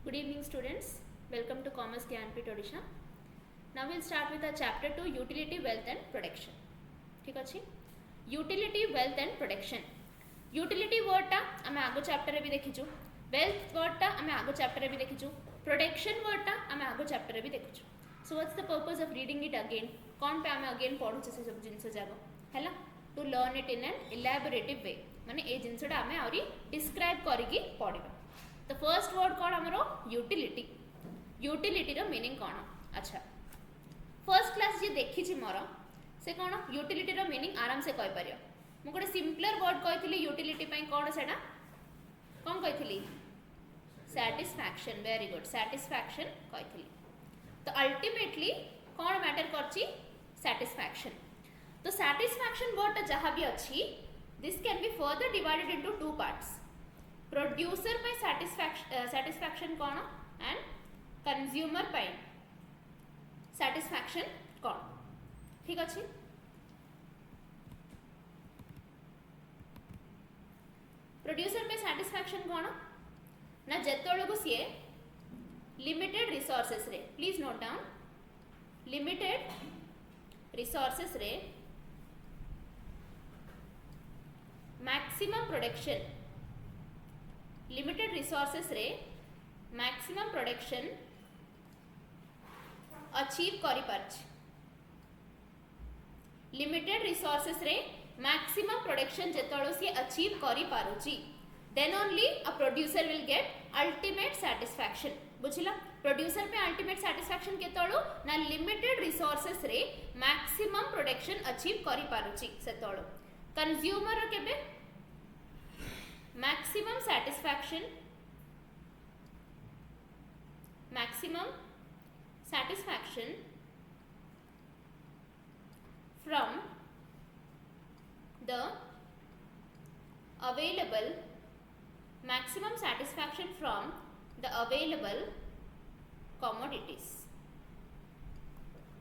Good evening students, welcome to Commerce Gyanpit Odisha. Now we'll start with our chapter 2 Utility, Wealth and Protection. ठीक अच्छी Utility, Wealth and Protection. Utility word टा आमे आगो chapter रे भी देखिचु, Wealth word टा आमे आगो चैप्टर रे भी देखिचु, Protection word टा आमे आगो चैप्टर रे भी देखिचु. So what's the purpose of reading it again? कौन पे आमे again पढ़ु से सब जिंस जागो हैला to learn it in an elaborative way. माने ए जिंसटा आमे आउरी describe करिकी पढ़िबा. The first word कौन हमरो utility. Utility रो meaning कौन? अच्छा first class जे देखी छी मोर से कौन utility रो meaning आराम से कहि परियो. मु गोटे simpler word कहितली utility पई कौन सेडा कौन कहितली satisfaction. Very good, satisfaction कहितली. तो ultimately कौन मैटर करची satisfaction. तो satisfaction word जहाँ भी अच्छी this can be further divided into two parts. Producer पे satisfaction कौन and consumer पे satisfaction कौन. ठीक अच्छी producer पे satisfaction कौन ना जेतोळे को सीए limited resources रे. Please note down limited resources रे maximum production. लिमिटेड रिसोर्सेस रे मैक्सिमम प्रोडक्शन अचीव करि पारछि. लिमिटेड रिसोर्सेस रे मैक्सिमम प्रोडक्शन जेतळो सी अचीव करि पारुछि then only a producer will get ultimate satisfaction. बुझिला प्रोड्यूसर पे अल्टीमेट सैटिस्फैक्शन केतळो ना लिमिटेड रिसोर्सेस रे मैक्सिमम प्रोडक्शन अचीव करि पारुछि सेतळो. कंज्यूमर केबे maximum satisfaction from the available maximum satisfaction from the available commodities.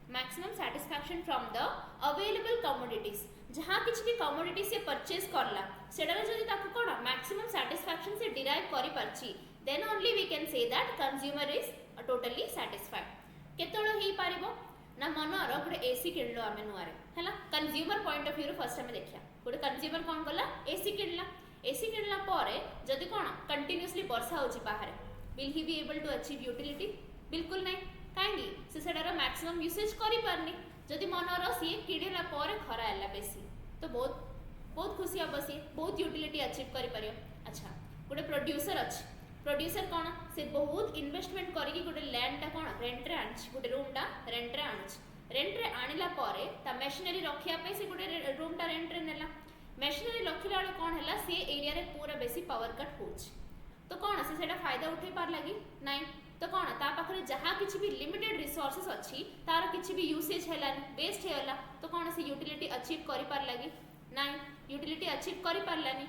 Maximum satisfaction from the available commodities. जहाँ किसी भी कमोडिटी से परचेज करला सेडारे जदि ताको कोन मैक्सिमम सैटिस्फैक्शन से डिराइव करि परछि then only we can say that consumer is totally satisfied. केतळो हेई पारिबो ना मनर गोटे एसी किनलो आमे नुआरे हैला कंज्यूमर पॉइंट ऑफ व्यू रो फर्स्ट टाइम देखिया गोटे कंज्यूमर कोन कला एसी किनला पारे जदि कोन कंटीन्यूअसली वर्षा होछि बाहर will he be able to achieve utility? बिल्कुल नहीं. काहेकि से सेडार मैक्सिमम यूसेज करि पारनी. जदि मनर सी किणला पर खरा है बेसी तो बहुत खुशी हम सी बहुत यूटिलिटी अचीव करि परियो. अच्छा गोटे प्रोड्यूसर अच्छे प्रोड्यूसर कौन से बहुत इन्वेस्टमेंट करिकी गोटे लैंड टा कौन रेंट रे आनछि गोटे रूम टा रेंट रे आनछि रेंट रे आनिला पारे ता मशीनरी रखिया पे से गोटे रूम टा रेंट रे नेला मशीनरी रखिला वाला कौन हैला से एरिया रे पूरा बेसी पावर कट होछि तो कौन से सेटा फायदा उठै पार लागी नहीं. तो कौन ता पाखरे जहाँ किसी भी लिमिटेड रिसोर्सेस अच्छी तार किसी भी यूसेज है वेस्ट है तो कौन से यूटिलिटी अचीव करि पार लागी नहीं. यूटिलिटी अचीव करि पारलानी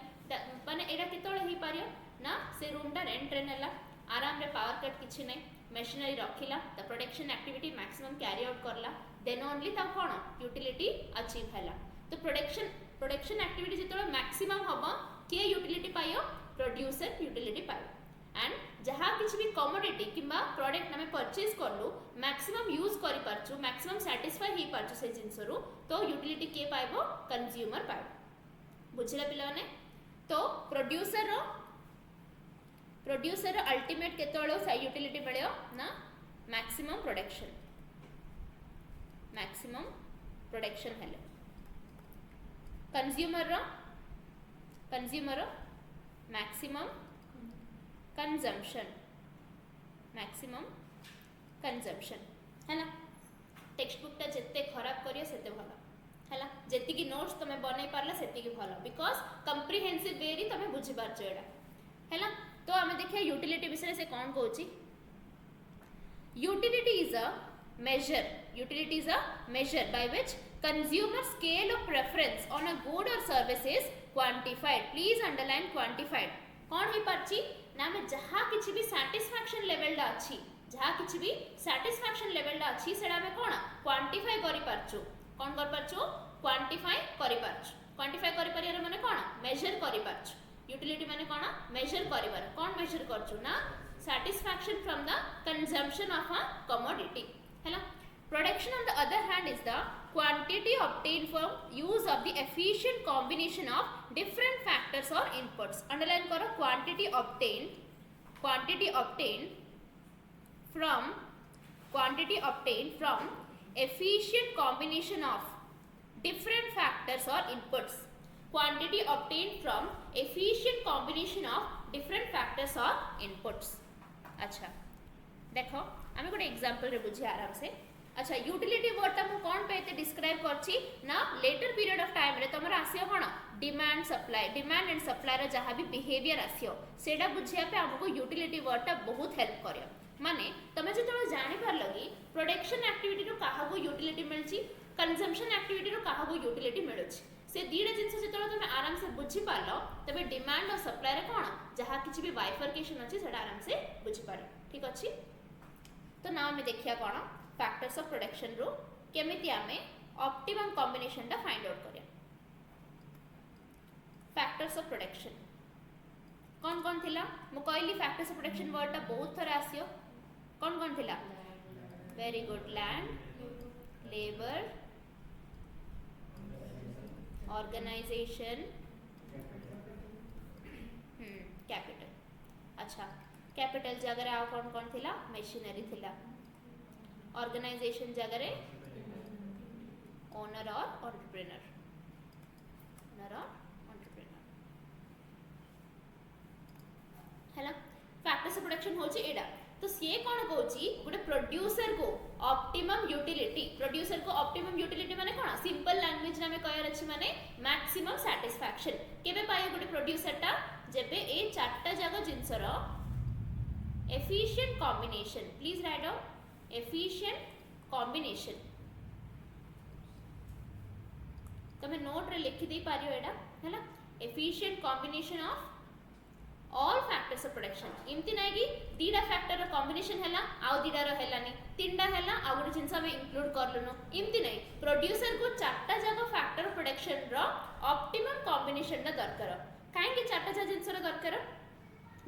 माने एटा केतळे ही पारियो ना से रूम टा रेंट रे नेला आराम रे पावर कट किछि नहीं मशीनरी रखिला the production activity maximum carry out करला देन ओनली ता कौन यूटिलिटी अचीव हैला. तो प्रोडक्शन एक्टिविटी जेतळे मैक्सिमम हबो के यूटिलिटी पाइयो प्रोड्यूसर यूटिलिटी पाइयो. एंड जहाँ किसी भी कमोडिटी किंबा प्रोडक्ट आम परचेज कलु मैक्सिमम यूज कर पार्छु मैक्सिमम सैटिस्फाई हो पार्छु से जिनस तो यूटिलिटी के पाइबो कंज्यूमर पाइबो. बुझिला पिलाने. तो प्रोड्यूसर अल्टीमेट केतळो यूटिलिटी मिलियो ना मैक्सिमम प्रोडक्शन हेले. कंज्यूमर मैक्सिमम कंजम्पशन है ना. टेक्स्ट बुक टा जिते खराब करियो सेते भलो है ना. जेति की नोट्स तमे बनै पारला सेति की भलो बिकॉज़ कंप्रिहेंसिव वे री तमे बुझि पारछ एडा है ना. तो हमें देखिए यूटिलिटी विषय से कौन कहूची. Utility is a measure by which consumer scale of preference on a good or service is quantified. Please underline quantified. कौन ही परची ना में जहाँ किसी भी satisfaction level ला अच्छी जहाँ किसी भी satisfaction level ला अच्छी सेड़ा में कौन quantify करी परचु कौन कर परचु quantify करी परचु क्वांटिफाई करि परियार माने कोन मेजर करि पारछु यूटिलिटी माने कोन मेजर करिवार कोन मेजर करछु ना satisfaction from the consumption of a commodity है. Production on the other hand is the quantity obtained from use of the efficient combination of different factors or inputs. Underline करो, quantity obtained from efficient combination of different factors or inputs. Quantity obtained from efficient combination of different factors or inputs. अच्छा देखो आम गोटे example रे बुझी आराम से. अच्छा यूटिलिटी वर्डटा मु कोन पे एते डिस्क्राइब करछि ना लेटर पीरियड ऑफ टाइम रे तमर आसियो कोन डिमांड एंड सप्लाई रे जहां भी बिहेवियर आसियो सेडा बुझिया पे हमको यूटिलिटी वर्डटा बहुत हेल्प करियो. माने तमे जे जानि पारलो कि प्रोडक्शन एक्टिविटी रो काहा को यूटिलिटी मिलछि, कंजम्पशन एक्टिविटी रो काहा को यूटिलिटी मिलुछि, से दीडा जिंस जे तमे आराम से बुझी पारलो तबे डिमांड और सप्लाई रे कोन जहां किछि भी बाइफरकेशन अछि सेडा आराम से बुझी पारो. ठीक अछि. तो नाउ हमें देखिया कोन फैक्टर्स ऑफ प्रोडक्शन रो केमिति आमे ऑप्टिमम कॉम्बिनेशन टा फाइंड आउट करिया. फैक्टर्स ऑफ प्रोडक्शन कौन कौन थिला मु कहली फैक्टर्स ऑफ प्रोडक्शन वर्ड टा बहुत थरा आसियो. कौन कौन थिला? Very good. Land, labour, organisation, capital. अच्छा कैपिटल जगह आ कौन कौन थिला? मशीनरी थिला. ऑर्गेनाइजेशन जगह ओनर और एंटरप्रेन्योर. हैला फैक्टर्स ऑफ प्रोडक्शन होची एडा. तो से कौन कहूची गोटे प्रोड्यूसर को ऑप्टिमम यूटिलिटी. प्रोड्यूसर को ऑप्टिमम यूटिलिटी माने कौन सिंपल लैंग्वेज रे में कहर अछि माने मैक्सिमम सैटिस्फैक्शन. केबे पाए गोटे प्रोड्यूसर टा जेबे ए चारटा जगह जिंसर efficient combination. Please write down efficient combination. तमे नोट रे लिखि दे पारियो एडा हैला. Efficient combination of all factors of production. इमती नाही कि दीडा फैक्टर रो कॉम्बिनेशन हैला आउ दीडा रो हैलानी, तीनटा हैला आ गोटे जिंस हम इंक्लूड करलुनो. इमती नाही प्रोड्यूसर को चारटा जगह फैक्टर ऑफ प्रोडक्शन रो ऑप्टिमम कॉम्बिनेशन ना दरकार. काहे कि चारटा जगह जिंस रो दरकार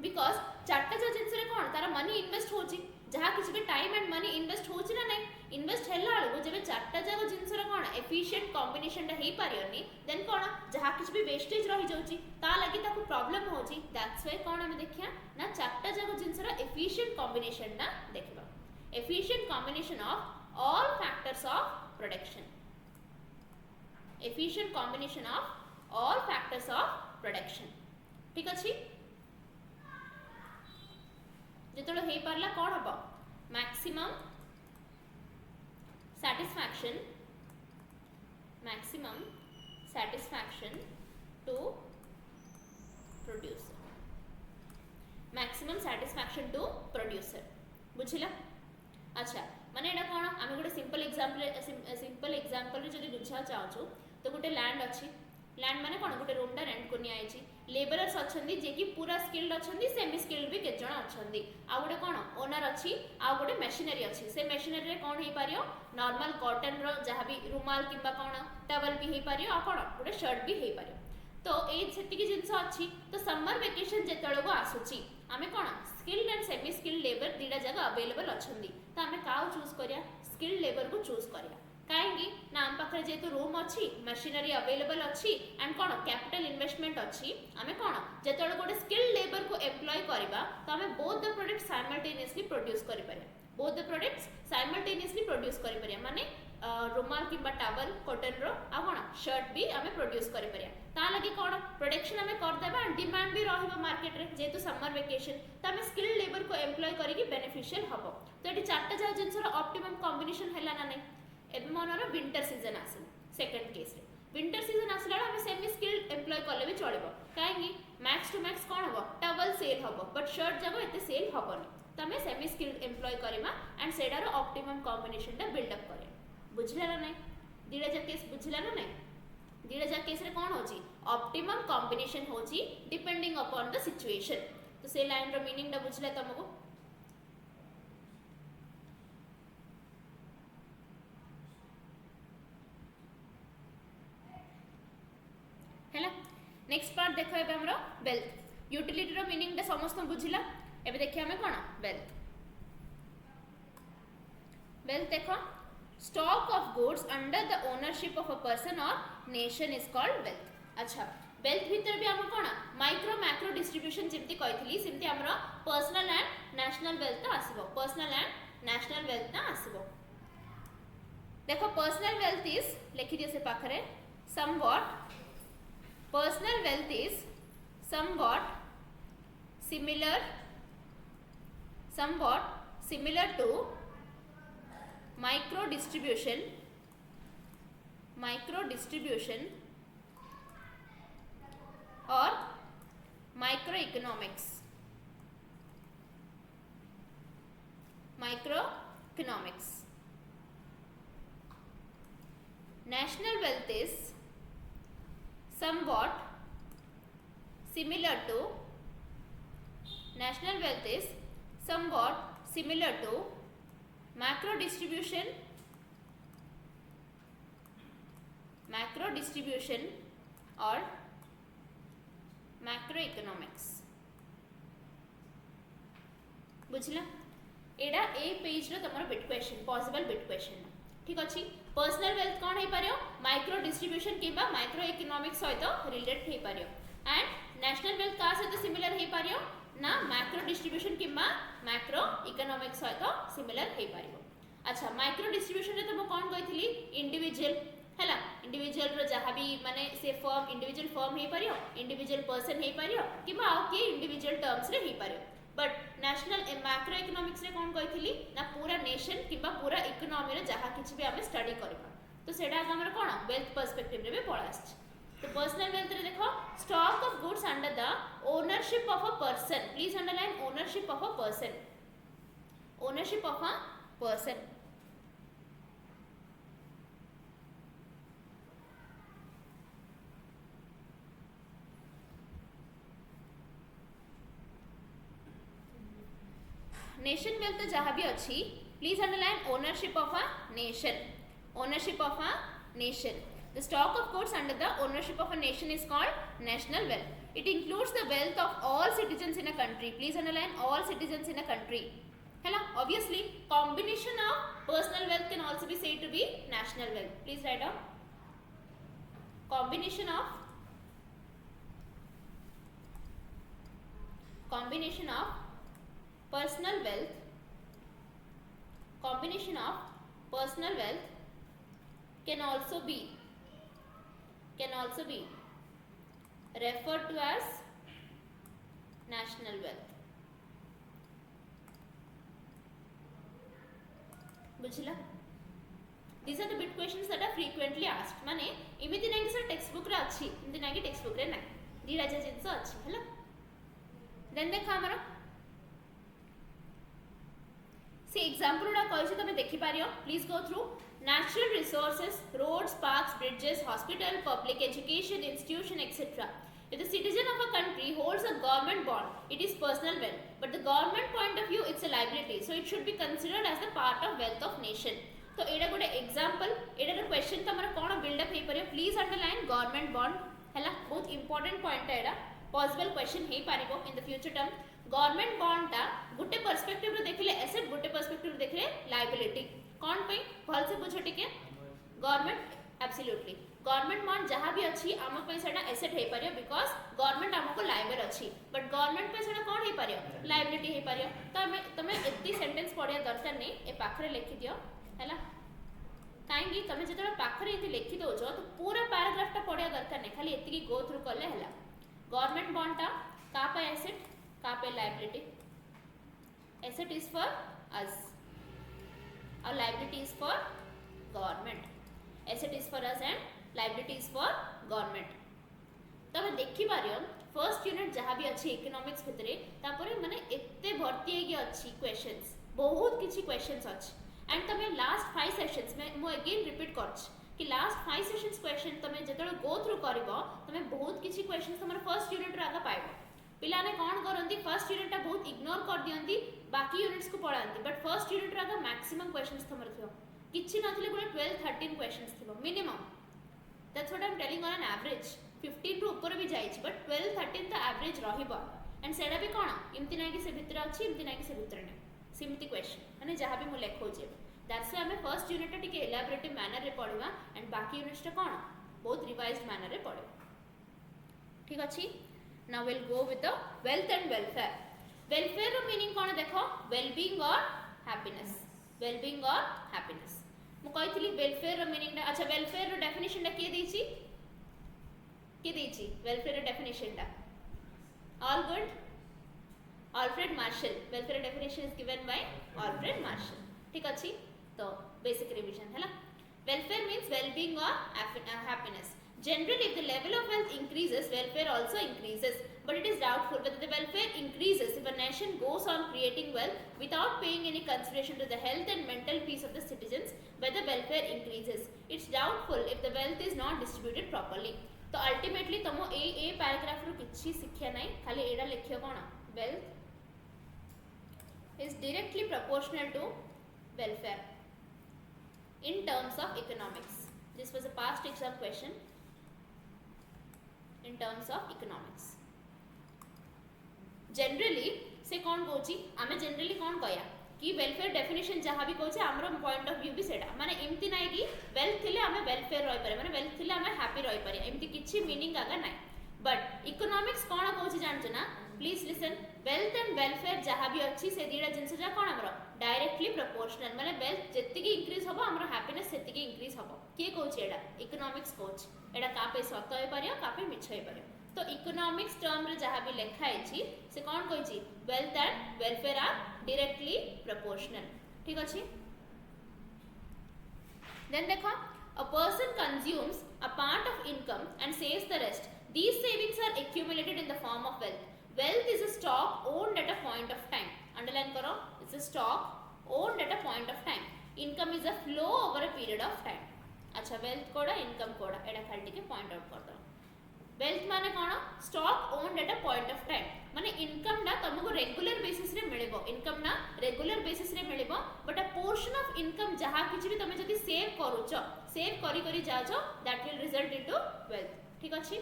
बिकॉज़ चारटा जगह जिंस रे कोन तारा मनी इन्वेस्ट होची, जहाँ किसी भी टाइम एंड मनी इन्वेस्ट होची ना नहीं. इन्वेस्ट हैला आलो जेबे चारटा जगह जिंस रो कोन एफिशिएंट कॉम्बिनेशन टा हेई पारियोनी देन कोन जहाँ किसी भी वेस्टेज रही जाउची ता लगी ताको प्रॉब्लम होची. दैट्स व्हाई कोन हम देखिया ना चारटा जगह जिंस रो एफिशिएंट कॉम्बिनेशन ना देखबा. Efficient combination of all factors of production. Efficient combination of all factors of production. ठीक अछि. जेतलो हेई पारला कोन हबो maximum satisfaction to producer. Maximum satisfaction to producer. बुझिला. अच्छा माने एडा कोन आमे गोटे सिंपल एग्जांपल रे जदी बुझा चाहछु तो गोटे लैंड अछि. लैंड माने कोन गोटे रूम टा रेंट को नि आइछि. लेबरर्स अछंदी जे कि पूरा स्किल्ड अछंदी, सेमी स्किल्ड भी के जण अछंदी. आ गोटे कोन ओनर अछि आ गोटे मशीनरी अछि. से मशीनरी रे कोन हेई पारियो नॉर्मल कॉटन रो जहा भी रुमाल किबा कोन टॉवल भी हेई पारियो आ कोन गोटे शर्ट भी हेई पारियो. तो ए सेटिकी जिंस अछि. तो समर वेकेशन जेतळो गो आसुची आमे कोन skilled and semi skilled labour दीडा जगह अवेलेबल अछंदी. तो आमे काउ चूज करिया स्किल्ड लेबर को चूज करिया. काहेकि ना हम पाखरे जेतु रूम अछि, मशीनरी अवेलेबल अछि एंड कोन कैपिटल इन्वेस्टमेंट अछि. आमे कोन जेतळो गोटे स्किल्ड लेबर को एम्प्लॉय करबा तो आमे both the product simultaneously produce करि परिया. Both the products simultaneously produce करि परिया. माने रुमाल किबा टॉवल कॉटन रो आ कोन शर्ट भी आमे प्रोड्यूस करि परिया. ता लगी कोन प्रोडक्शन आमे कर देबा एंड डिमांड भी रहबो मार्केट रे. जेतु समर वेकेशन त आमे स्किल्ड लेबर को एम्प्लॉय करि कि बेनिफिशियल हबो. तो एटी चारटा जा जिंस रो ऑप्टिमम कॉम्बिनेशन हैला ना नहीं. एबे मनर विंटर सीजन आसिल. सेकंड केस रे विंटर सीजन आसला हम सेमी स्किल्ड एम्प्लॉय करले भी चलबो. काहेकि मैक्स टू मैक्स कोन हबो टॉवल सेल हबो बट शर्ट जगह एते सेल हबोनी. तमे सेमी स्किल्ड एम्प्लॉय करिमा एंड सेडार ऑप्टिमम कॉम्बिनेशन टा बिल्ड अप करे. बुझला ना नहीं? दीडा जा केस बुझला ना नहीं? दीडा जा केस रे कोन होची ऑप्टिमम कॉम्बिनेशन होची डिपेंडिंग अपॉन द सिचुएशन. तो से लाइन रो मीनिंग दा बुझला तमको. हैला नेक्स्ट पार्ट देखो एबे हमरो वेल्थ यूटिलिटी रो मीनिंग दा समस्त बुझिला. एबे देखिए हमें कौन वेल्थ वेल्थ देखो stock of goods under the ownership of a person और नेशन इज कॉल्ड वेल्थ। अच्छा वेल्थ भीतर भी हम कौन माइक्रो मैक्रो डिस्ट्रीब्यूशन जमती कही सेमती हमर पर्सनल एंड नेशनल वेल्थ आसीबो पर्सनल एंड नेशनल वेल्थ ना आसीबो। देखो पर्सनल वेल्थ इज लिखि दियो से पाखरे somewhat personal wealth is somewhat similar to micro distribution or microeconomics national wealth is somewhat similar to macro distribution or macroeconomics। बुझला एडा ए पेज रो तमरो bit question possible bit question ठीक अछि। पर्सनल वेल्थ कौन है पारियो माइक्रो डिस्ट्रीब्यूशन किबा माइक्रो इकोनॉमिक्स सहित रिलेट हे पारियो एंड नेशनल वेल्थ का सहित सिमिलर हे पारियो ना मैक्रो डिस्ट्रीब्यूशन किबा मैक्रो इकोनॉमिक्स सहित सिमिलर हे पारियो। अच्छा माइक्रो डिस्ट्रीब्यूशन रे तो कौन कहितली इंडिविजुअल हैला इंडिविजुअल रो जहां भी माने से फर्म इंडिविजुअल फर्म हे पारियो इंडिविजुअल पर्सन हे पारियो किबा आ के इंडिविजुअल टर्म्स रे हे पारियो। बट नेशनल मैक्रो इकोनॉमिक्स रे कौन कहितली ना पूरा नेशन किबा पूरा इकोनॉमी रे जहां किछ भी हमें स्टडी करबा तो सेडा हमर कोन वेल्थ पर्सपेक्टिव रे भी पळा आछ। तो पर्सनल वेल्थ रे देखो stock of goods under the ownership of a person please underline ownership of a person nation wealth जहाँ भी अच्छी please underline ownership of a nation the stock of goods under the ownership of a nation is called national wealth। it includes the wealth of all citizens in a country please underline all citizens in a country hello obviously combination of personal wealth can also be said to be national wealth please write down combination of personal wealth can also be referred to as national wealth। बुझला these are the bit questions that are frequently asked माने इमिति नै कि sir text book रे अछि इमिति नै कि text book रे नै दी राजा जिंस अछि हला देन देखा हमर से एग्जांपल उडा कहै तमे देखि पारियो please go through natural resources roads parks bridges hospital public education institution etc। if the citizen of a country holds a government bond it is personal wealth but the government point of view it's a liability so it should be considered as the part of wealth of nation। तो एडा गोटे example एडा रो question तमरा कोन build up हे परियो please underline government bond हैला बहुत इंपोर्टेंट पॉइंट एडा पॉसिबल क्वेश्चन हे पारिबो in the future term. Government bond ता गुटे पर्सपेक्टिव रे देखले एसेट गुटे पर्सपेक्टिव रे देखले लायबिलिटी कौन पे भल से बुझो टिके गवर्नमेंट एब्सोल्युटली गवर्नमेंट बॉन्ड जहां भी अछि आम पे सेटा एसेट हे परियो बिकॉज़ गवर्नमेंट हमको लायबल अछि बट गवर्नमेंट पे सेटा कोन हे परियो लायबिलिटी हे परियो। तो तमे एत्ती सेंटेंस पढिया दरकार नै ए पाखरे लिखि दियो हैला काहेकि तमे जेतरा पाखरे एति लिखि दोजो तो पूरा पैराग्राफ ता पढिया दरकार नै खाली एति की गो थ्रू करले हैला। गवर्नमेंट बॉन्ड ता का पे एसेट का पे liability asset is for us और liability is for government asset is for us and liability is for government। तो हम देखि पारियो फर्स्ट यूनिट जहां भी अछि इकोनॉमिक्स भितरे तापरे माने एत्ते भर्ती हेगी अछि क्वेश्चंस बहुत किछि क्वेश्चंस अछि एंड तमे लास्ट 5 सेशंस में मो अगेन रिपीट करछ कि लास्ट 5 सेशंस क्वेश्चन तमे जेतले गो थ्रू करबो तमे बहुत किछि क्वेश्चंस तमर फर्स्ट यूनिट रे आगा पाइबो। पिलाने कौन करंती फर्स्ट यूनिट टा बहुत इग्नोर कर दियंती बाकी यूनिट्स को पढ़ांती बट फर्स्ट यूनिट रा मैक्सिमम क्वेश्चंस तमर थियो किछि नथिले गुले 12-13 क्वेश्चंस थियो minimum that's what I am telling on an average 15 रु ऊपर भी जाइछि बट 12-13 ता एवरेज रहिबो एंड सेटा भी कौन एमती ना कि से भितर अच्छी एमती ना कि से भितर नहीं सिमती क्वेश्चन माने जहाँ भी मुझे लिखोजे दैट्स व्हाई हमें फर्स्ट यूनिट टिके एलाबोरेटिव मैनर रे पढ़वा एंड बाकी यूनिट्स कौन बहुत रिवाइज्ड मैनर रे पढ़वा ठीक अच्छी now will go with the wealth and welfare welfare रो मीनिंग कौन देखो वेलबीइंग और हैप्पीनेस वेलबीइंग और हैप्पीनेस मु कहितली वेलफेयर रो मीनिंग अच्छा वेलफेयर रो डेफिनेशन टा के देछि वेलफेयर रो डेफिनेशन टा all good Alfred Marshall welfare definition is given by Alfred Marshall ठीक अच्छी तो basic revision है ना welfare means well-being or happiness generally if the level of wealth increases welfare also increases but it is doubtful whether the welfare increases if a nation goes on creating wealth without paying any consideration to the health and mental peace of the citizens whether welfare increases it's doubtful if the wealth is not distributed properly तो ultimately तुम a paragraph रो किछि शिक्षा नहीं खाली एडा लिखियो कोन wealth is directly proportional to welfare in terms of economics. This was a past exam question in terms of economics. Generally से कौन कहूँ आम जनरली कौन कह कि वेलफेयर डेफिनेशन जहाँ भी कहूँ आमर पॉइंट ऑफ व्यू भी सेटा माने एमती ना कि वेल्थ थिले आमे वेलफेयर रही पारे माने वेल्थ थिले आमे हैप्पी रही पारे एमती किछि मीनिंग आगा ना बट इकोनॉमिक्स कौन कहूँ जानछ ना please listen wealth and welfare जहाँ भी अच्छी से दीटा जिनस जा कौन आमर डायरेक्टली प्रोपोर्शनल माने वेल्थ जेतिकी इंक्रीज हबो आमर हैप्पीनेस सेतिकी इंक्रीज हबो के कहूँ एडा इकोनॉमिक्स कहूँ एडा कापे सत होई पारियो कापे मिछ होई पारियो तो इकोनॉमिक्स टर्म रे जहाँ भी लिखा है से कौन कही wealth and welfare are directly proportional ठीक अच्छे देन देखो a person consumes a part of income and saves the rest these savings are accumulated in the form of wealth is a stock owned at a point of time underline karo it's a stock owned at a point of time income is a flow over a period of time अच्छा wealth कोड़ा income कोड़ा एडा खाली के point out कर दो wealth माने कौन stock owned at a point of time माने income ना तुमको रेगुलर बेसिस रे मिलेबो इनकम ना रेगुलर बेसिस रे मिलेबो but a portion of income जहाँ किछि भी तुम जदि सेव करूचो सेव करी करी जाजो that will result into wealth ठीक अछि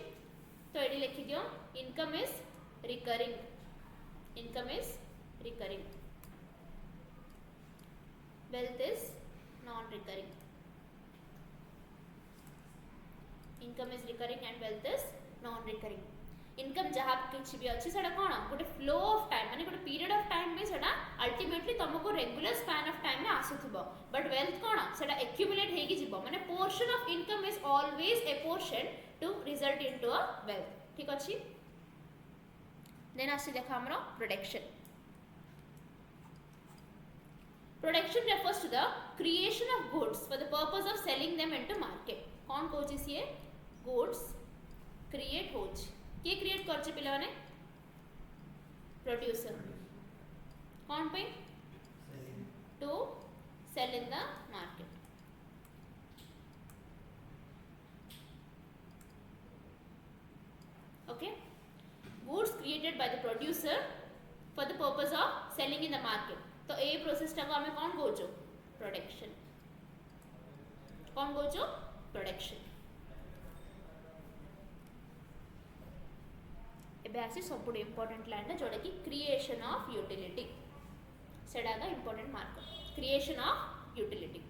तो एडी लिखि दियो income is recurring wealth is non recurring income is recurring and wealth is non recurring income जहाँ किसी भी अच्छी सेटा कौन गोटे फ्लो ऑफ टाइम माने गोटे पीरियड ऑफ टाइम में सेटा अल्टीमेटली तुमको रेगुलर स्पैन ऑफ टाइम में आसुथिबो बट वेल्थ कौन सेटा एक्यूमुलेट हेगी जिवो माने portion of income is always a portion to result into a wealth ठीक अछि देन आसी देखा हमरो production production refers to the creation of goods for the purpose of selling them into market कौन कहूँ सी गुड्स क्रिएट हो किए create कर पिला माने प्रोड्यूसर कौन पे to sell in the market okay goods created by the producer for the purpose of selling in the market तो ए प्रोसेस टाको हमें कौन कहूँ प्रोडक्शन कौन कहूँ प्रोडक्शन एबे आसी सब इंपोर्टेंट लाइन जोड़ा कि क्रिएशन ऑफ यूटिलिटी सेडा का important mark creation of utility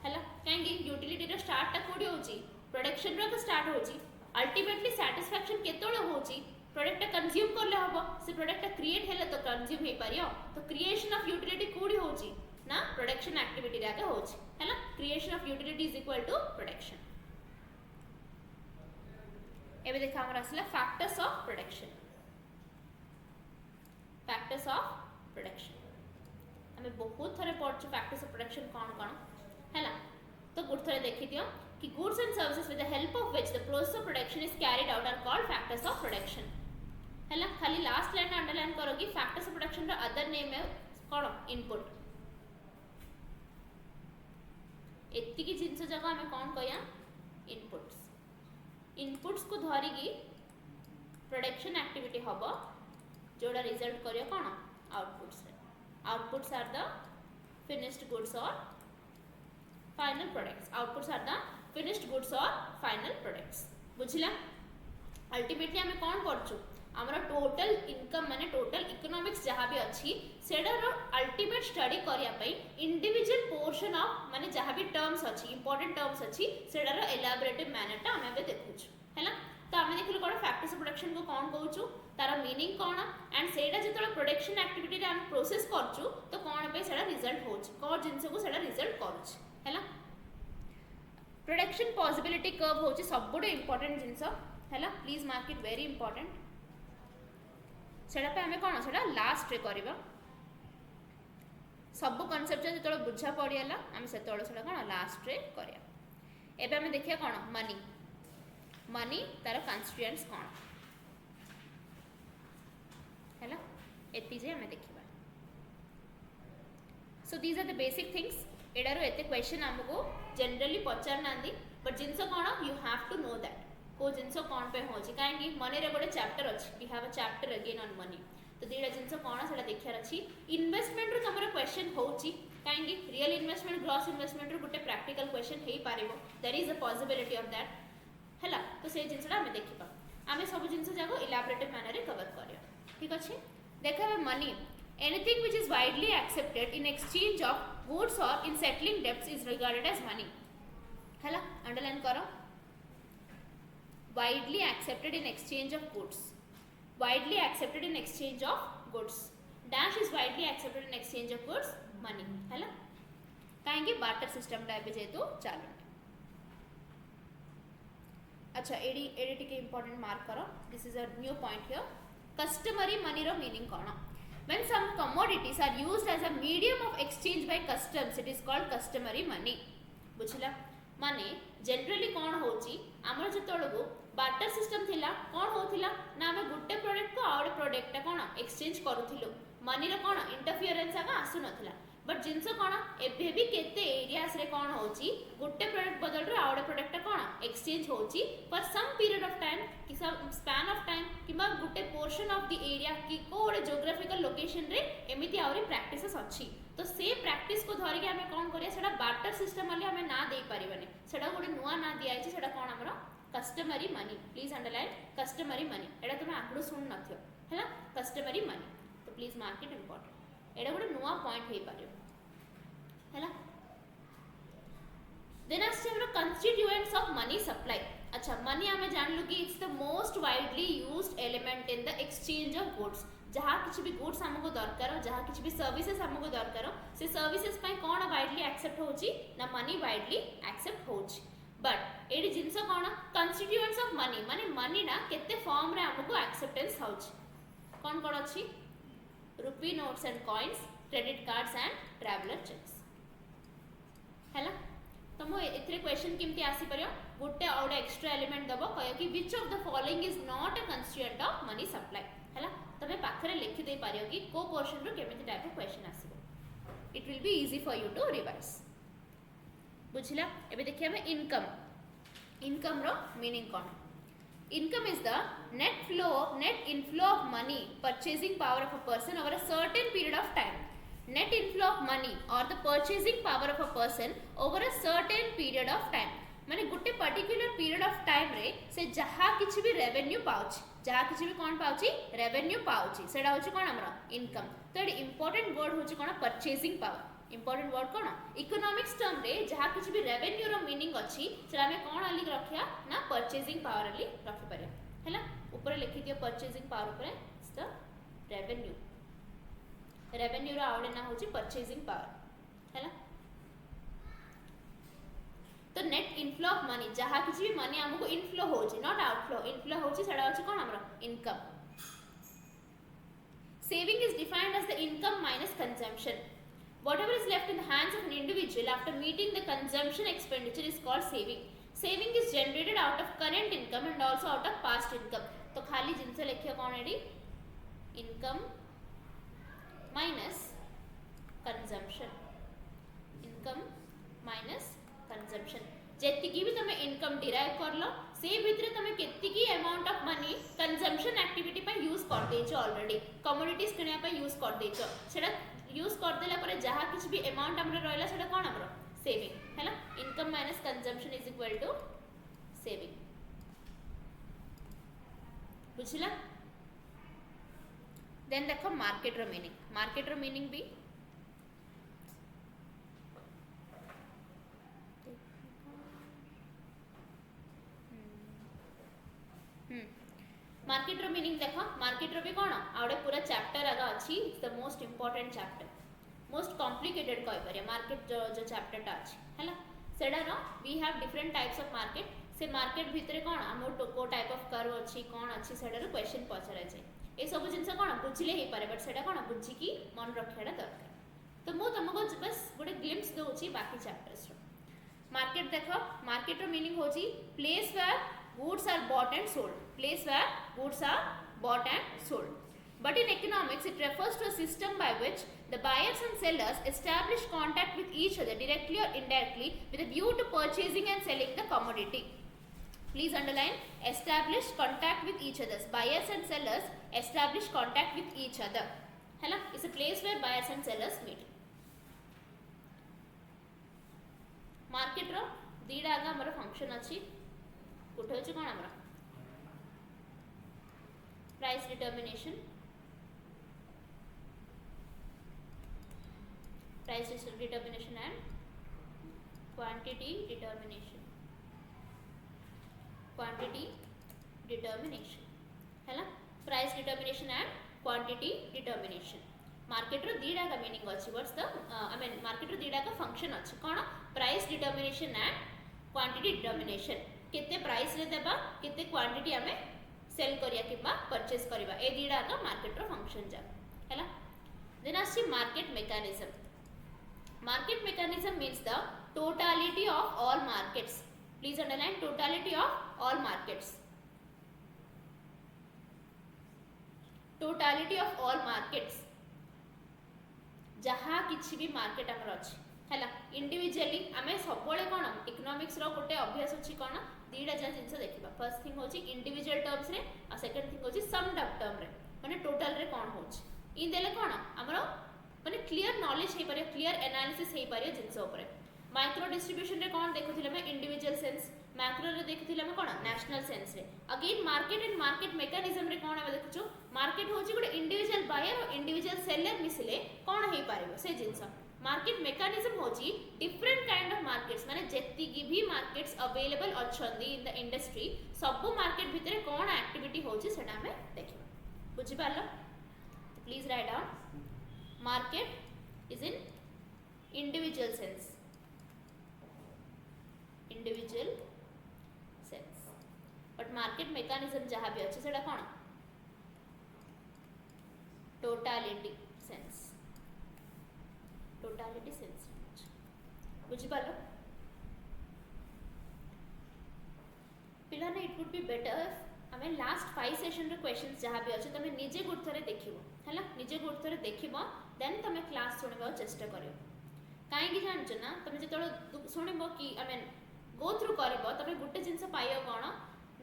हैला कांगी यूटिलिटी रो स्टार्ट ता कोडी होची प्रोडक्शन रो स्टार्ट होची अल्टीमेटली सैटिस्फैक्शन केतोळे होची प्रोडक्ट कंज्यूम करले हबो से प्रोडक्ट क्रिएट हेले तो कंज्यूम हे पारियो तो क्रिएशन ऑफ यूटिलिटी कोडी होची ना प्रोडक्शन एक्टिविटी राका होची हैला creation of utility is equal to production एबे देखा हमर असला फैक्टर्स ऑफ प्रोडक्शन हमें बहुत थरे पढ़छु फैक्टर्स ऑफ प्रोडक्शन कौन हैला तो गुड थरे देखि दियो कि goods and services with the help of which the process of production is carried out are called factors of production हैला खाली लास्ट लाइन अंडरलाइन करो कि फैक्टर्स ऑफ प्रोडक्शन रा अदर नेम है कौन इनपुट एत्ती की जिंस जगह हमें कौन कहया इनपुट्स को धरिकी प्रोडक्शन एक्टिविटी हबो जोड़ा रिजल्ट करियो कौन outputs are the finished goods और फाइनल प्रोडक्ट्स बुझला अल्टीमेटली आम कौन करछु आमर टोटल इनकम माने टोटल इकोनॉमिक्स जहाँ भी अच्छी सेडार अल्टीमेट स्टडी करने इंडिविजुअल पोर्शन ऑफ माने जहाँ भी टर्म्स अच्छी इंपोर्टेंट टर्म्स अच्छी सेडार एलाबोरेटिव मैनर टा आम देखुछु हैला। तो आम देखिलु कौन फैक्टर्स ऑफ प्रोडक्शन को कौन कहूँ तार मीनिंग कौन एंड सेटा जो प्रोडक्शन एक्टिविटी रे आम प्रोसेस करछु तो कौन पे सेटा रिजल्ट होछ कौन जिनस को सेटा रिजल्ट करूछ हैला। प्रोडक्शन पॉसिबिलिटी कर्व होची सबुठु इंपोर्टेंट जिनस हैला please mark it very important सेटा पे हमें कौन सेटा लास्ट रे करबा सब कांसेप्ट जो बुझा पड़ीगला आम से कौन लास्ट रे करिया। एबे हमें देखिया कौन मनी मनी तार कन्स्टिट्यूएंट्स कौन हैला एति जे हमें देखिबा। So these are the basic things एडारो एते क्वेश्चन हमको जनरली पचार नांदी बट जिनस कौन you have to know that को जिनस कौन पे होची काहेकि मनी रे गोटे चैप्टर अछि we have a chapter again on money तो दीटा जिनस कौन सेटा देखियार अछि। इन्वेस्टमेंट रो तमरो क्वेश्चन होची काहेकि रियल इन्वेस्टमेंट ग्रॉस इन्वेस्टमेंट रो गोटे प्रैक्टिकल क्वेश्चन हेई पारिबो there is a possibility of that हैला। तो से जिनसटा हमें देखिबा आमे सब जिनस जाको इलैबोरेटिव मैनर रे कवर करियो ठीक अछि। देखा money anything which is widely accepted in exchange of goods or in settling debts is regarded as money हैला। अंडरलाइन करो widely accepted in exchange of goods widely accepted in exchange of goods dash is widely accepted in exchange of goods money हैला काहेकि barter system टा एबे जेतु चालू। अच्छा एडी एडी टिके इंपोर्टेंट मार्क करो this is a new point here customary money रो मीनिंग कोन when some commodities are used as a medium of exchange by customs it is called customary money बुझिला माने जनरली कोन होची हमर जतळगु बार्टर सिस्टम थिला कोन होथिला ना हम गुटे product को आउट प्रोडक्ट कोन एक्सचेंज करूथिलो मनी रो कोन इंटरफियरेंस आगा आसु नथिला बट जिंस कोन एबे भी केते एरियास रे कोन होची गुटे प्रोडक्ट बदल रे आउट प्रोडक्ट कोन एक्सचेंज होची for some period of time कि सम स्पैन ऑफ टाइम किबा गुटे पोर्शन ऑफ द एरिया कि कोडे ज्योग्राफिकल लोकेशन रे एमिति आउरी प्रैक्टिसेस अछि तो से प्रैक्टिस को धरि के हमें कोन करिया सेटा बार्टर सिस्टम वाली हमें ना दे परिबने सेटा गोटे नुवा ना दिया छै सेटा कोन हमरो customary money please underline customary money एटा तुम आगु सुन नथियो हैला कस्टमरी मनी तो प्लीज मार्क इट इंपोर्टेंट एटा गोटे नुवा पॉइंट हे पारियो हैला। देन आसे हमरो कंस्टिट्यूएंट्स ऑफ मनी सप्लाई। अच्छा मनी हमें जानलु कि it's the most widely used element in the exchange of goods जहाँ किसी भी गुड्स हमको दरकार जहाँ किसी भी सर्विसेज हमको दरकार से सर्विसेज पई कोन वाइडली एक्सेप्ट होची ना मनी वाइडली एक्सेप्ट होची बट एडी जिंस कोन कंस्टिट्यूएंट्स ऑफ मनी माने मनी ना केते फॉर्म रे हमको एक्सेप्टेंस होची कोन कोन अछि rupee notes and coins credit cards and traveller cheques हैला। तो मो एथरे क्वेश्चन केमती आसी परियो गुटे और एक्स्ट्रा एलिमेंट दबो कयो कि which of the following is not a constituent of money supply हैला तबे पाखरे लिखि दे पारियो कि को पोर्शन रो केमिति टाइप ऑफ क्वेश्चन आसीबो it will be easy for you to revise बुझिला। एबे देखिया हम इनकम इनकम रो मीनिंग कोन income is the net inflow of money purchasing power of a person over a certain period of time net inflow of money or the purchasing power of a person over a certain period of time माने गुटे particular period of time रे से जहा किछि भी revenue पाउछि जहा किछि भी कोन पाउछि revenue पाउछि सेडा होछि कोन हमरो इनकम। तो एडी इंपोर्टेंट वर्ड होछि कोन परचेजिंग पावर इंपोर्टेंट वर्ड कोन इकोनॉमिक्स टर्म रे जहा किछि भी रेवेन्यू रो मीनिंग अछि सेडा हमें कोन आली रखिया ना परचेजिंग पावर आली रखि पारे हैला ऊपर लिखि दियो परचेजिंग पावर ऊपर इज द रेवेन्यू रेवेन्यू रो आउडे ना होछि परचेजिंग पावर हैला। तो नेट इनफ्लो ऑफ मनी जहा किछि भी मनी हमको इनफ्लो होछि नॉट आउटफ्लो इनफ्लो होछि सेडा होछि कोन हमरो income. Saving is defined as the income minus consumption whatever is left in the hands of an individual after meeting the consumption expenditure is called saving saving is generated out of current income and also out of past income। तो खाली जिनस लिखियो कोन एडी income minus consumption income minus consumption जेतिकी भी तमे income derive करलो से भितरे तमे केतिकी amount of money consumption activity पे यूज कर देछो ऑलरेडी कमोडिटीज किनिया पे यूज कर देछो सेडा यूज कर देला परे जहा किछ भी अमाउंट हमरे रहला सेडा कोन हमरो सेविंग हैला income minus consumption is equal to saving बुझला देन देखो मार्केट रो मीनिंग भी मार्केट रो मीनिंग देख मार्केट रो भी कौन आउटे पूरा चैप्टर आगा अच्छी the most important chapter most complicated कहि परिया मार्केट जो चैप्टर टा अछि हैला सेडा no we have different types of market से मार्केट भितरे कौन आम को टाइप ऑफ कर्व अच्छी कौन अच्छी सेडार क्वेश्चन पचरा जाए ये सब जिनस कौन बुझिले ही पारे बट सेडा कौन बुझिकी मन रखियाटा दरकार तो मु तुमको बस गोटे ग्लिम्स दउची बाकी चैप्टर्स रो मार्केट देखो मार्केट रो मीनिंग होची place where goods are bought and sold place where goods are bought and sold but in economics it refers to a system by which the buyers and sellers establish contact with each other directly or indirectly with a view to purchasing and selling the commodity please underline establish contact with each other buyers and sellers establish contact with each other hela is a place where buyers and sellers meet market ro दीडा आगा हमर function अछि गोटे हूँ कौन आम price determination and quantity determination है price determination and quantity determination market रो दीडा का मीनिंग अछि what's the I mean market रो दीडा का फंक्शन अछि कोन price determination and quantity determination केते प्राइस रे देबा केते क्वांटिटी हमें सेल करिया किबा परचेज करिबा ए दीडा का मार्केट रो फंक्शन जा हैला देन आसी market mechanism means the totality of all markets please underline totality of all markets जहा किछि भी मार्केट हमर अछि हैला इंडिविजुअली आमे सबले कोन इकोनॉमिक्स रो गोटे अभ्यास अछि कोन दीडा जा जिंस देखिबा फर्स्ट थिंग होची इंडिविजुअल टर्म्स रे आ सेकंड थिंग होची समड अप टर्म रे माने टोटल रे कोन होची इन देले कोन हमरो माने क्लियर नॉलेज हे परियो क्लियर एनालिसिस हे परियो जिंस ऊपर माइक्रो डिस्ट्रीब्यूशन रे कोन देखुथिले में इंडिविजुअल सेंस मैक्रो रे देखुथिले में कोन नेशनल सेंस रे again market and market mechanism रे कोन हम देखुछु मार्केट होची गोटे इंडिविजुअल बायर और इंडिविजुअल सेलर मिसिले कोन हे पारिबो से जिंस मार्केट मैकेनिज्म होची डिफरेंट काइंड ऑफ मार्केट्स माने जेति की भी मार्केट्स अवेलेबल अछंदी इन द इंडस्ट्री सब मार्केट भितरे कोन एक्टिविटी होची सेटा हमें देखिबा बुझि पारलो please write down market is in individual sense but market mechanism जहां भी अछि सेटा कोन टोटालिटी सेंस बुझी पालो पिलाने इट वुड बी बेटर हमें लास्ट 5 सेशन रे क्वेश्चंस जहां भी अछि तमे निजे गुड थरे देखिबो हैला निजे गुड थरे देखिबो देन तमे क्लास सुनबा चेष्टा करियो काहे कि जान छ ना तमे जेतलो सुनबो कि आई मीन गो थ्रू करबो तमे गुटे जिंस पाइयो कोन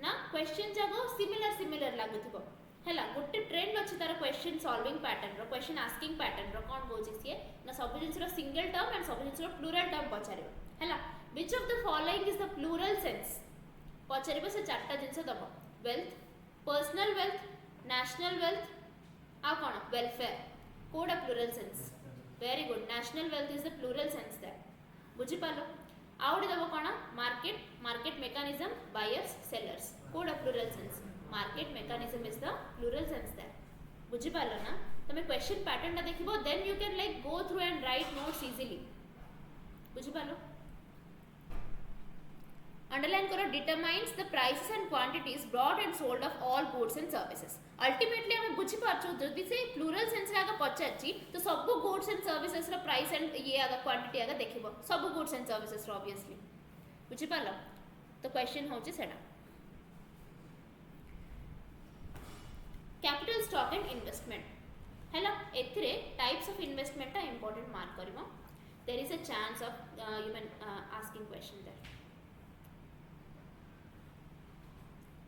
ना क्वेश्चन जागो सिमिलर लागुथिबो हैला गुटे ट्रेंड अछि तार क्वेश्चन सॉल्विंग पैटर्न रो क्वेश्चन आस्किंग पैटर्न रो कोन बोछि सिए ना सब जिंस रो सिंगल टर्म एंड सब जिंस रो प्लूरल टर्म पचारिबो हैला which of the following is the plural sense पचारिबो से चारटा जिंस दबो wealth personal wealth national wealth आ कोन वेलफेयर कोड plural sense very good national wealth is the plural sense that बुझी पालो आउट दबो कोन मार्केट मैकेनिज्म बायर्स सेलर्स कोड plural sense market mechanism is the plural sense that बुझी पालो ना तमे क्वेश्चन पैटर्न टा देखिबो then you can like go through and write notes easily बुझी पालो अंडरलाइन करो determines the prices and quantities brought and sold of all goods and services ultimately हम बुझी पारछो जदी से प्लूरल सेंस आगा पचाची तो सब गुड्स एंड सर्विसेज रो प्राइस एंड ये आगा क्वांटिटी आगा देखिबो सब गुड्स एंड सर्विसेज रो ऑब्वियसली बुझी पालो तो क्वेश्चन होची सेडा कैपिटल स्टॉक एंड इन्वेस्टमेंट हैला एथरे टाइप्स ऑफ इन्वेस्टमेंट टा इंपोर्टेंट मार्क करिवो there is a chance of you can asking question there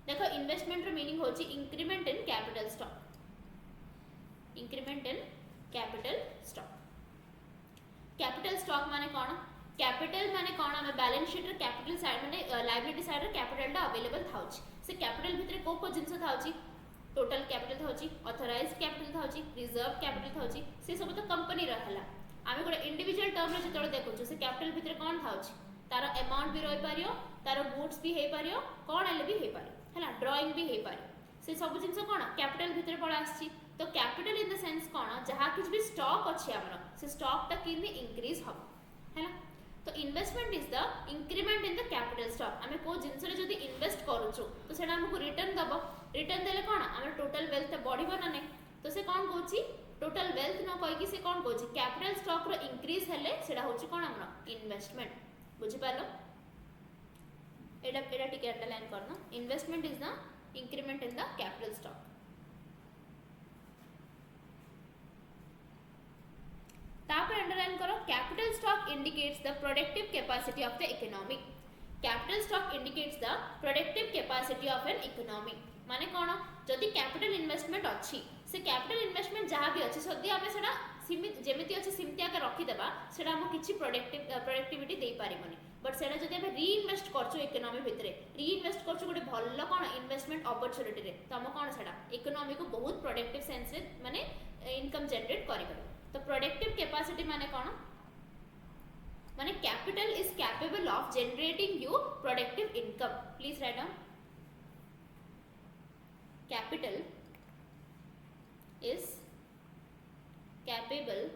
देखो इन्वेस्टमेंट रो मीनिंग होची इंक्रीमेंट इन कैपिटल स्टॉक माने कोन कैपिटल माने कोन हम बैलेंस शीट रे कैपिटल साइड माने लायबिलिटी साइड रे कैपिटल टा अवेलेबल थाउची से कैपिटल भितरे को जिंस थाउची टोटल कैपिटल थाउची ऑथराइज्ड कैपिटल थाउची रिजर्व कैपिटल थाउची से सब तो कंपनी रहला आमे गोटे इंडिविजुअल टर्म रे जतले देखुछु से कैपिटल भितर कोन थाउची तार अमाउंट भी रही पारियो तार गुड्स भी हे पारियो कोन एले भी हे पारियो हैला ड्राइंग भी हे पारियो से सब जिंस कोन कैपिटल भितर पळा आछि तो कैपिटल इन द सेंस कोन जहा किछ भी स्टॉक अछि हमर से स्टॉक ता किने इंक्रीज हो हैला तो investment is the increment in the capital stock आमे को जिंस रे जदी इन्वेस्ट करूछु तो सेना हमको रिटर्न दबो रिटर्न देले कोन हमर टोटल वेल्थ बढ़िबो ना नै तो से कोन कहूची टोटल वेल्थ न कहि कि से कोन कहूची कैपिटल स्टॉक रो इंक्रीज हेले सेडा होची कोन हमर इन्वेस्टमेंट बुझि पालो एडा टिके अंडरलाइन करना investment is the increment in the capital stock तापर अंडरलाइन करो capital stock indicates the productive capacity of the economy capital stock indicates the productive capacity of an economy माने कोन जदि कैपिटल इन्वेस्टमेंट अछि से कैपिटल इन्वेस्टमेंट जहाँ भी अच्छे सदी आम से सीमित जमी अच्छे सीमित आगे रखीदेवा से किसी प्रोडक्टिविटी दे पारिबनी बट से जब आम रिइनवेस्ट कर इकोनॉमी भितर रिइनवेस्ट कर गोटे भल कौन इन्वेस्टमेंट अपॉर्चुनिटी रे तो आम कौन से इकोनॉमी को बहुत प्रोडक्टिव सेंस माने इनकम जनरेट कर तो प्रोडक्टिव कैपेसिटी माने कौन माने capital is capable of generating you productive income please write down capital is capable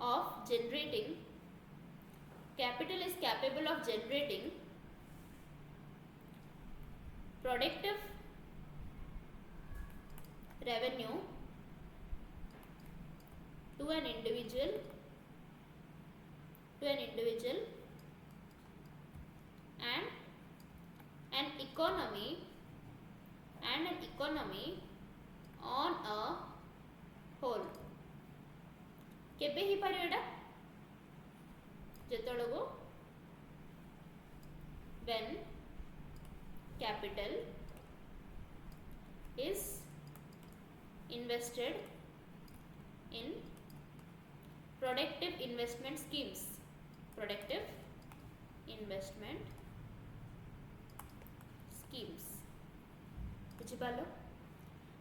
of generating capital is capable of generating productive revenue to an individual and an economy on a whole केबे ही पारे एटा जेतळगो when capital is invested in productive investment schemes बुझी पालो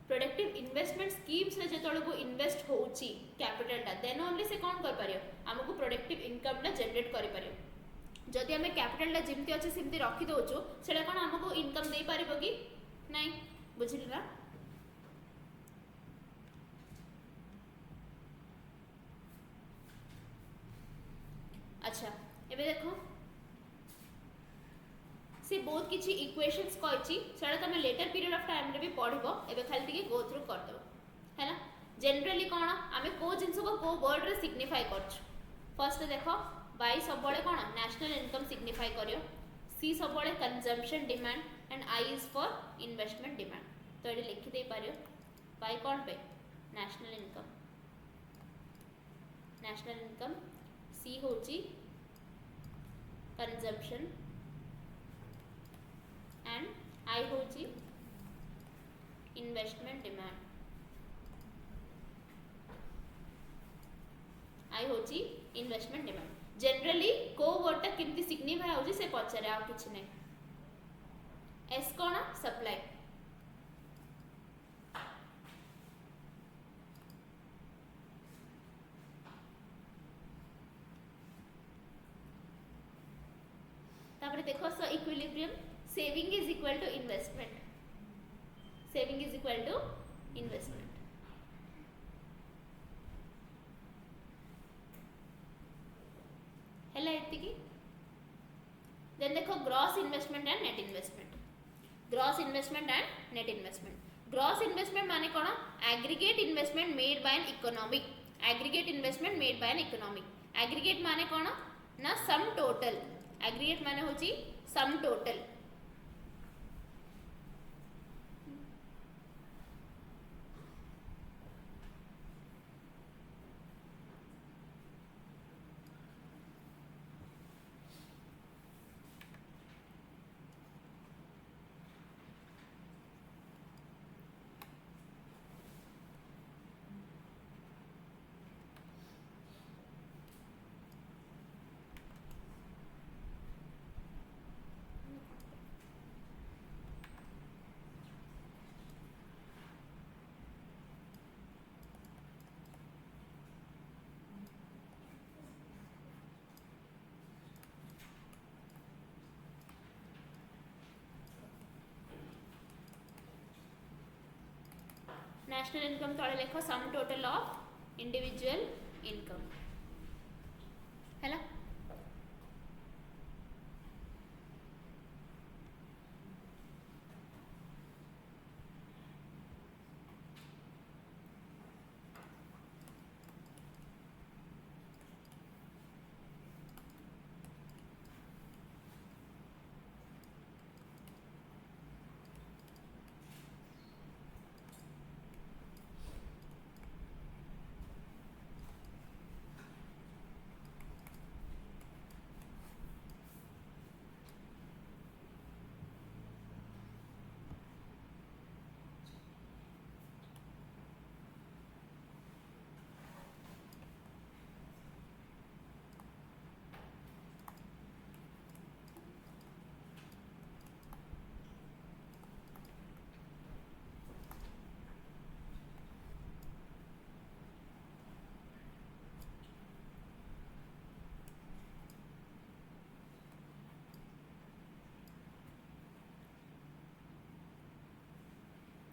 productive investment schemes रे जेतळे को invest होउची capital टा then only say कोन कर पारियो हमको प्रोडक्टिव इनकम टा जनरेट करि पारियो जदि हमें कैपिटल टा जिमती अछि सिमती रखी दोचो सेडा कोन हमको इनकम दे पारिबो कि नहीं बुझिल ना अच्छा एबे देखो से बहुत किछि इक्वेशंस कहछि सेडा तमे लेटर पीरियड ऑफ टाइम रे भी पढिबो एबे खाली टिके गो थ्रू कर दो हैना जनरली कोन आमे को जिंस को वर्ड रे सिग्निफाई करछ फर्स्ट देखो बाय सबबळे कोन नेशनल इनकम सिग्निफाई करियो सी सबबळे consumption demand and I is for investment demand तो एडी लिखि दे पारियो बाय कोन पे नेशनल इनकम सी होची कंजम्पशन and I होची इन्वेस्टमेंट डिमांड आई होची इन्वेस्टमेंट डिमांड जनरली को वर्ड टा किमती सिग्निफाई होची से पछरे आ किछ नै एस कोन सप्लाई तापर देखो सो equilibrium saving is equal to investment हैला एति की देन देखो gross investment and net investment gross investment माने कोन aggregate investment made by an economy aggregate माने कोन ना सम टोटल एग्रीगेट माने होची सम टोटल नेशनल इनकम तले लेख sum total of individual income हैला।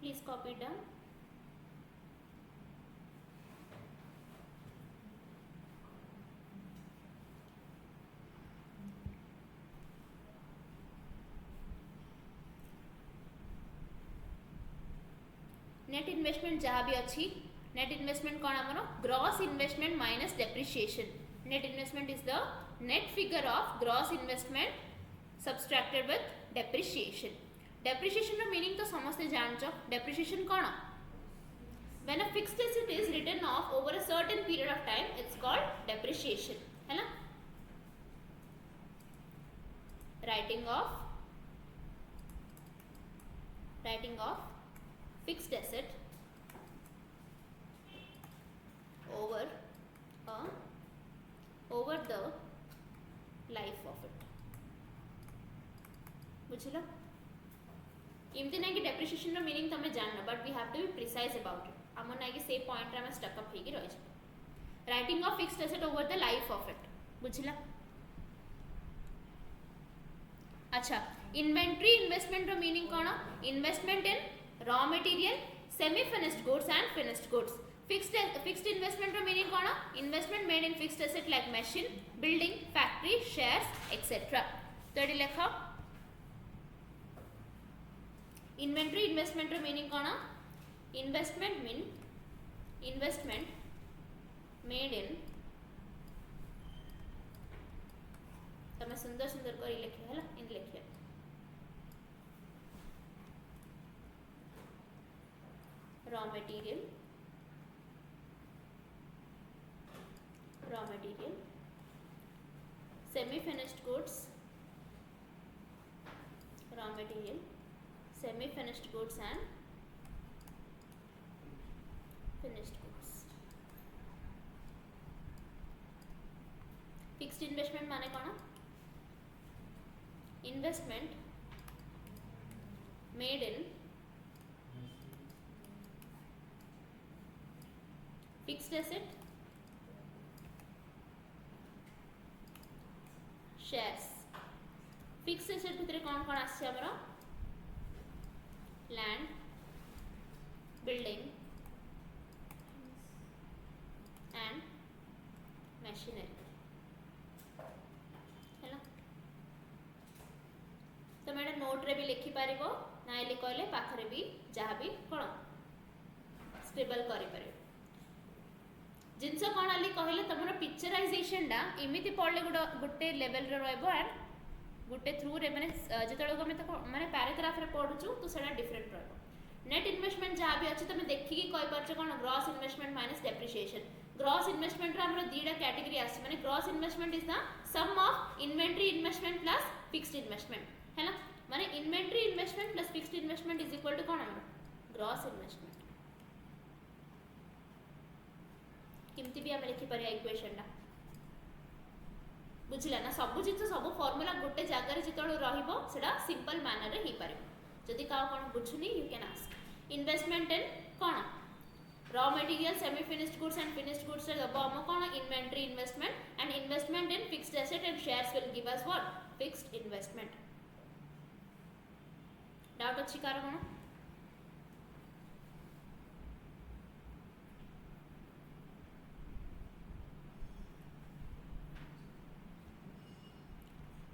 Please copy down. Net investment जहाँ भी अच्छी नेट इन्वेस्टमेंट कौन आमर gross investment minus depreciation net investment is the net figure of gross investment subtracted with depreciation depreciation रो meaning तो समस्त जानछ डेप्रिसिएशन कौन when a fixed asset is written off over a certain period of time it's called depreciation है ना writing off fixed asset over the life of it बुझिल इमती ना कि डेप्रिसिएशन रो मीनिंग तमे जानना but we have to be precise about it हमर ना कि से पॉइंट रे हम स्टक अप हेगी रहि छ writing off fixed asset over the life of it बुझिला अच्छा इन्वेंटरी इन्वेस्टमेंट रो मीनिंग कोन investment in raw material semi finished goods and finished goods fixed investment ro meaning kona investment made in fixed asset like machine building factory shares etc तो AD लेख inventory investment row meaning kona investment made in तमे सुंदर सुंदर करी लिखे हला इन लिखे raw material semi finished goods raw material semi finished goods and finished goods fixed investment माने कोन investment made in fixed asset shares fixed asset भितर कौन कौन आसी हमर land building and machinery हैला तो मैडम नोट रे भी लिखि पारिबो नाइले कहले पाखरे भी जहाँ भी कोन स्क्रिबल करि पारिबो जिनस कौन आली कहले तुमर पिक्चराइजेशन डा एमिति पढ़ले गोटे लेवल रे रहबो एंड गोटे थ्रू रे माने जेतळे को माने पैराग्राफ रे पढुछु तो सेडा डिफरेंट रहबो नेट इन्वेस्टमेंट जहाँ भी अछि तुम देखि कि कहि परछ कोन gross investment minus depreciation gross investment रे हमर दीडा कैटेगरी आछि माने gross investment is the sum of inventory investment plus fixed investment हैला माने inventory investment plus fixed investment is equal to कोन हमर ग्रॉस इन्वेस्टमेंट किमती भी आम लिखि पारिया इक्वेशन टा बुझिला ना सब जिंस सब फार्मूला गोटे जगह रे जितळ रहिबो सेडा सिंपल मैनर रे ही पारिबो जदि का कोन बुझुनी you can ask investment in कोन raw material semi finished goods and finished goods रे दबो हम कोन inventory investment and investment in fixed asset and shares will give us what fixed investment doubt अछि कार कोन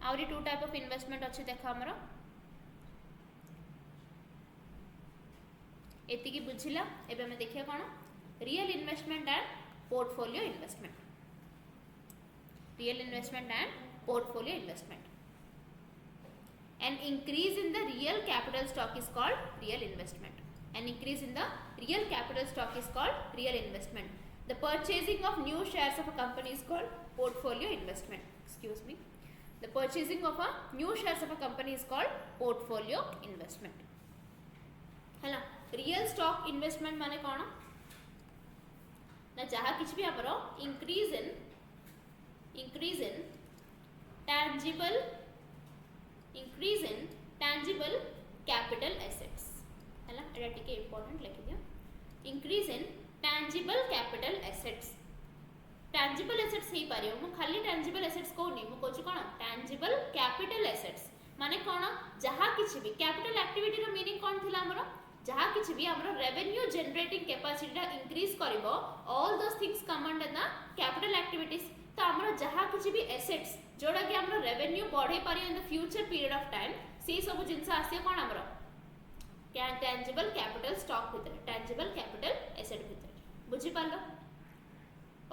आउरी टू टाइप ऑफ इन्वेस्टमेंट अच्छी देख आमर एतिकी बुझिला एबे हमें देखिए कौन real investment and portfolio investment real investment and portfolio investment an increase in the real capital stock is called real investment an increase in the real capital stock is called real investment the purchasing of new shares of a company is called portfolio investment excuse me the purchasing of a new shares of a company is called portfolio investment हैला real stock investment माने कौन ना जहाँ किसी भी हमरो increase in tangible capital assets हैला एटा टिके इंपोर्टेंट लिखि दियो increase in tangible capital assets tangible assets ही पारियो मु खाली tangible assets को नहीं मु कोची कोन tangible capital assets माने कोन जहाँ किसी भी कैपिटल एक्टिविटी रो मीनिंग कोन थिला हमरो जहाँ किसी भी हमरो रेवेन्यू जनरेटिंग कैपेसिटी इंक्रीज करिवो all those things come under the capital activities तो हमरो जहाँ किसी भी एसेट्स जोड़ा कि हमरो रेवेन्यू बढ़े पारियो in the future period of time से सब जिंस आसे कोन हमरो क्या टेंजिबल कैपिटल स्टॉक भीतर टेंजिबल कैपिटल एसेट भीतर बुझी पालो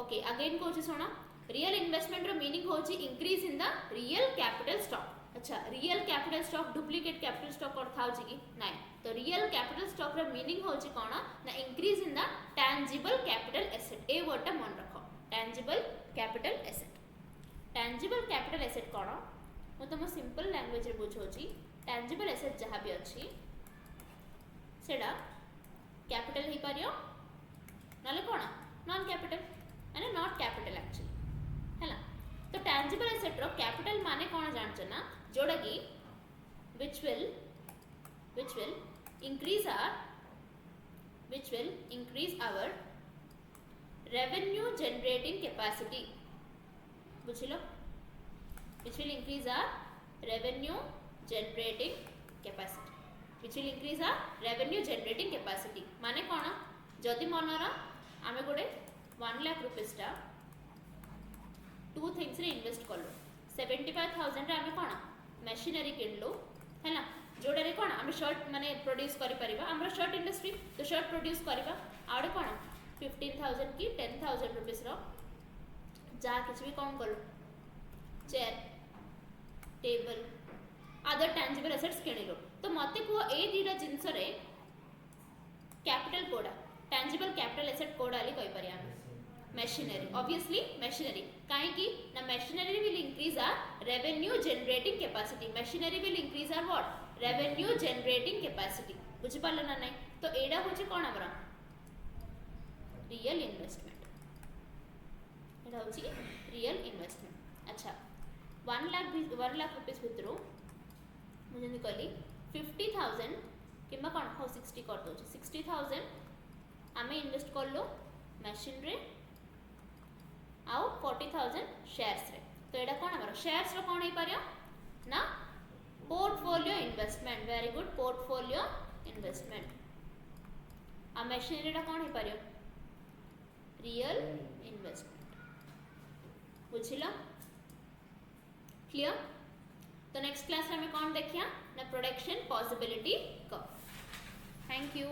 ओके अगेन को सुनो रियल इन्वेस्टमेंट रो मीनिंग होची increase in the real capital stock अच्छा real capital stock duplicate capital stock और थाउची की नहीं तो रियल कैपिटल स्टॉक रो मीनिंग होची कोन ना increase in the tangible capital asset a word मन रखो tangible capital asset tangible capital asset कोन मु तुम सिंपल लैंग्वेज रे बुझोची टेंजिबल एसेट जहाँ भी अच्छी सेडा कैपिटल ही पारियो नाले कोन नॉन कैपिटल माने नॉट कैपिटल एक्चुअली हैला तो टेंजिबल एसेट रो कैपिटल माने कोन जानछ ना जोड़ा की which will increase our revenue generating capacity बुझिलो which will increase our revenue generating capacity माने कोन जदि मनरा आमे गोटे 1 लाख रुपीस टा टू थिंग्स रे इन्वेस्ट करलो 75,000 रे आमे कोन मशीनरी किनलो हैला जोड़ा रे कोन आमे शर्ट माने प्रोड्यूस करि परिबा हमर शर्ट इंडस्ट्री तो शर्ट प्रोड्यूस करबा आडे कोन 15,000 की 10,000 रुपीस रो जा किछ भी कोन करलो chair table other tangible assets किनिलो तो मते को ए दीटा जिंस रे कैपिटल कोडा टेंजिबल कैपिटल एसेट कोडा आली कहि परिया machinery obviously machinery काहे की ना machinery will increase our revenue generating capacity machinery will increase our what revenue generating capacity बुझि पालो ना नहीं तो एडा होची कोन हमरा रियल इन्वेस्टमेंट एडा होची रियल इन्वेस्टमेंट अच्छा 1 लाख रुपीस भितरो मुझे नि कहली 50,000 किबा कोन हो 60 कर दो 60,000 आमे इन्वेस्ट करलो मशीन रे आउ 40,000 शेयर्स रे तो एडा कोन हमर शेयर्स रो कोन हे पारियो ना portfolio investment very good portfolio investment आ मशीनरी रा कोन हे पारियो रियल इन्वेस्टमेंट बुझिला क्लियर तो नेक्स्ट क्लास में कोन देखिया ना production possibility curve thank you